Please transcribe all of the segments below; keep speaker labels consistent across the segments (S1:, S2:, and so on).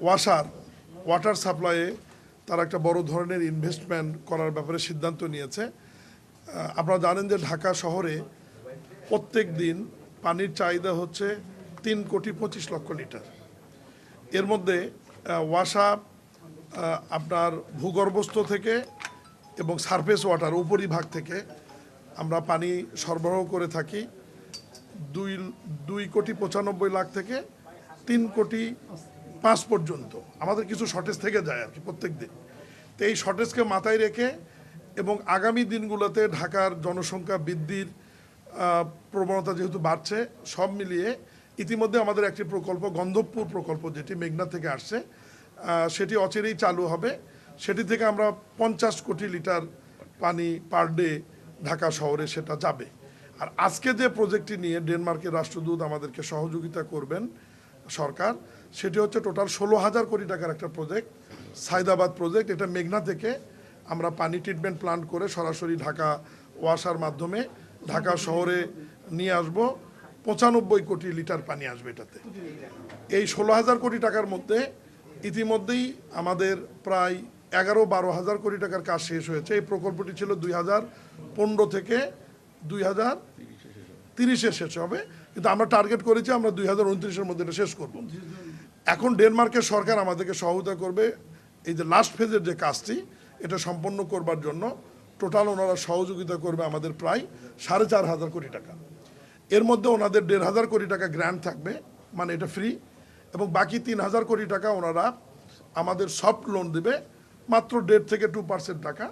S1: Water সাপ্লাইয়ে তারা একটা বড় ধরনের ইনভেস্টমেন্ট করার ব্যাপারে সিদ্ধান্ত নিয়েছে। আপনারা জানেন যে ঢাকা শহরে প্রত্যেক দিন পানির চাহিদা হচ্ছে 3,25,00,000 লিটার। এর মধ্যে ওয়াসা আপনার ভূগর্ভস্থ থেকে এবং সারফেস ওয়াটার উপরিভাগ থেকে আমরা পানি সরবরাহ করে থাকি 2,95,00,000 থেকে 3,05,00,000 পর্যন্ত। আমাদের কিছু শর্টেজ থেকে যায় আর কি প্রত্যেক দিন। তো এই শর্টেজকে মাথায় রেখে এবং আগামী দিনগুলোতে ঢাকার জনসংখ্যা বৃদ্ধির প্রবণতা যেহেতু বাড়ছে, সব মিলিয়ে ইতিমধ্যে আমাদের একটি প্রকল্প গন্ধবপুর প্রকল্প যেটি মেঘনা থেকে আসছে, সেটি অচিরেই চালু হবে। সেটি থেকে আমরা 50 কোটি লিটার পানি পার ডে ঢাকা শহরে সেটা যাবে। আর আজকে যে প্রজেক্টটি নিয়ে ডেনমার্কের রাষ্ট্রদূত আমাদেরকে সহযোগিতা করবেন সরকার, সেটি হচ্ছে টোটাল 16,000 কোটি টাকার একটা প্রজেক্ট, সাইদাবাদ প্রজেক্ট। এটা মেঘনা থেকে আমরা পানি ট্রিটমেন্ট প্ল্যান্ট করে সরাসরি ঢাকা ওয়াসার মাধ্যমে ঢাকা শহরে নিয়ে আসব। 95 কোটি লিটার পানি আসবে এটাতে। এই 16,000 কোটি টাকার মধ্যে ইতিমধ্যেই আমাদের প্রায় 11-12,000 কোটি টাকার কাজ শেষ হয়েছে। এই প্রকল্পটি ছিল 2015 থেকে 2030-এ শেষ হবে, কিন্তু আমরা টার্গেট করেছি আমরা 2029-এর মধ্যে এটা শেষ করব। এখন ডেনমার্কের সরকার আমাদেরকে সহায়তা করবে এই যে লাস্ট ফেজের যে কাজটি এটা সম্পন্ন করবার জন্য। টোটাল ওনারা সহযোগিতা করবে আমাদের প্রায় 4,500 কোটি টাকা। এর মধ্যে ওনাদের 1,500 কোটি টাকা গ্র্যান্ট থাকবে, মানে এটা ফ্রি, এবং বাকি 3,000 কোটি টাকা ওনারা আমাদের সফট লোন দেবে, মাত্র 1.5 থেকে 2% টাকা,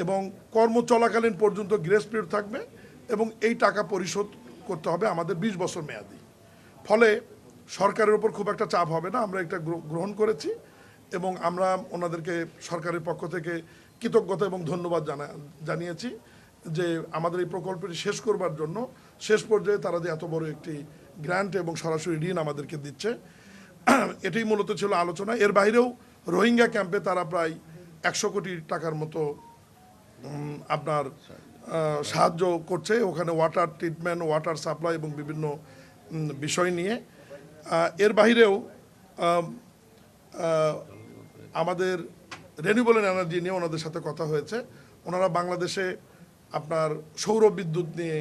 S1: এবং কর্ম চলাকালীন পর্যন্ত গ্রেস পিরিয়ড থাকবে, এবং এই টাকা পরিশোধ করতে হবে আমাদের 20 বছর মেয়াদি। ফলে সরকারের উপর খুব একটা চাপ হবে না। আমরা এটা গ্রহণ করেছি এবং আমরা ওনাদেরকে সরকারের পক্ষ থেকে কৃতজ্ঞতা এবং ধন্যবাদ জানিয়েছি যে আমাদের এই প্রকল্পটি শেষ করবার জন্য শেষ পর্যায়ে তারা যে এত বড় একটি গ্র্যান্ট এবং সরাসরি ঋণ আমাদেরকে দিচ্ছে, এটাই মূলত ছিল আলোচনা। এর বাইরেও রোহিঙ্গা ক্যাম্পে তারা প্রায় 100 কোটি টাকার মতো আপনার সাহায্য করছে, ওখানে ওয়াটার ট্রিটমেন্ট, ওয়াটার সাপ্লাই এবং বিভিন্ন বিষয় নিয়ে। এর বাইরেও আমাদের রিনিউয়েবল এনার্জি নিয়ে ওনাদের সাথে কথা হয়েছে। ওনারা বাংলাদেশে আপনার সৌর বিদ্যুৎ নিয়ে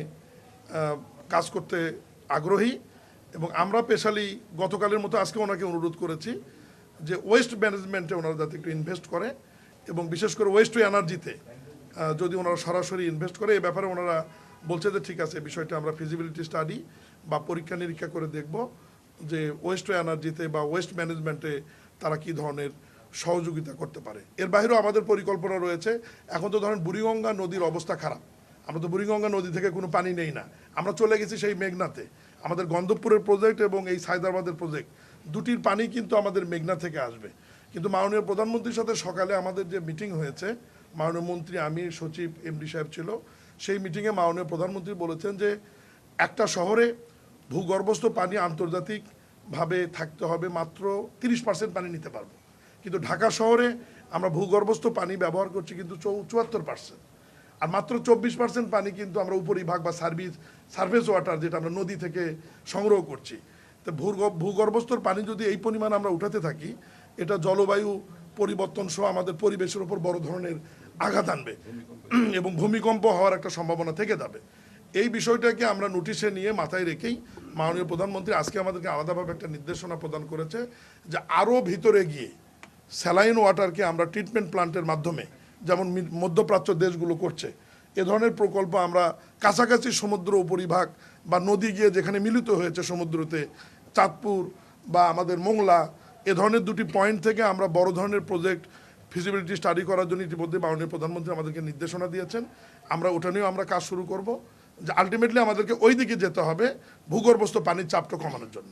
S1: কাজ করতে আগ্রহী, এবং আমরা স্পেশালি গতকালের মতো আজকে ওনাকে অনুরোধ করেছি যে ওয়েস্ট ম্যানেজমেন্টে ওনারা যাতে একটু ইনভেস্ট করে, এবং বিশেষ করে ওয়েস্ট টু এনার্জিতে যদি ওনারা সরাসরি ইনভেস্ট করে। এই ব্যাপারে ওনারা বলছে যে ঠিক আছে, বিষয়টা আমরা ফিজিবিলিটি স্টাডি বা পরীক্ষা নিরীক্ষা করে দেখব যে ওয়েস্ট টু এনার্জিতে বা ওয়েস্ট ম্যানেজমেন্টে তারা কি ধরনের সহযোগিতা করতে পারে। এর বাইরেও আমাদের পরিকল্পনা রয়েছে। এখন তো ধরেন বুড়িগঙ্গা নদীর অবস্থা খারাপ, আমরা তো বুড়িগঙ্গা নদী থেকে কোনো পানি নেই না, আমরা চলে গেছি সেই মেঘনাতে। আমাদের গন্ধবপুরের প্রজেক্ট এবং এই সায়দাবাদের প্রজেক্ট দুটির পানি কিন্তু আমাদের মেঘনা থেকে আসবে। কিন্তু মাননীয় প্রধানমন্ত্রীর সাথে সকালে আমাদের যে মিটিং হয়েছে, মাননীয় মন্ত্রী, আমি, সচিব, এমডি সাহেব ছিল, সেই মিটিংয়ে মাননীয় প্রধানমন্ত্রী বলেছেন যে একটা শহরে ভূগর্ভস্থ পানি আন্তর্জাতিকভাবে থাকতে হবে মাত্র 30% পানি নিতে পারবো, কিন্তু ঢাকা শহরে আমরা ভূগর্ভস্থ পানি ব্যবহার করছি কিন্তু 74%, আর মাত্র 24% পানি কিন্তু আমরা উপরিভাগ বা সারফেস ওয়াটার যেটা আমরা নদী থেকে সংগ্রহ করছি। তো ভূগর্ভস্থর পানি যদি এই পরিমাণ আমরা উঠাতে থাকি, এটা জলবায়ু পরিবর্তন সহ আমাদের পরিবেশের উপর বড় ধরনের আঘাত আনবে এবং ভূমিকম্প হওয়ার একটা সম্ভাবনা থেকে যাবে। এই বিষয়টাকে আমরা নোটিশে নিয়ে মাথায় রেখেই মাননীয় প্রধানমন্ত্রী আজকে আমাদেরকে আলাদাভাবে একটা নির্দেশনা প্রদান করেছে যে আরও ভিতরে গিয়ে স্যালাইন ওয়াটারকে আমরা ট্রিটমেন্ট প্ল্যান্টের মাধ্যমে, যেমন মধ্যপ্রাচ্য দেশগুলো করছে, এ ধরনের প্রকল্প আমরা কাছাকাছি সমুদ্র উপরিভাগ বা নদী গিয়ে যেখানে মিলিত হয়েছে সমুদ্রতে, চাঁদপুর বা আমাদের মোংলা, এ ধরনের দুটি পয়েন্ট থেকে আমরা বড় ধরনের প্রজেক্ট ফিজিবিলিটি স্টাডি করার জন্য ইতিমধ্যে মাননীয় প্রধানমন্ত্রী আমাদেরকে নির্দেশনা দিয়েছেন। আমরা ওটা নিয়েও আমরা কাজ শুরু করব, যে আলটিমেটলি আমাদেরকে ওই দিকে যেতে হবে ভূগর্ভস্থ পানির চাপটা কমানোর জন্য।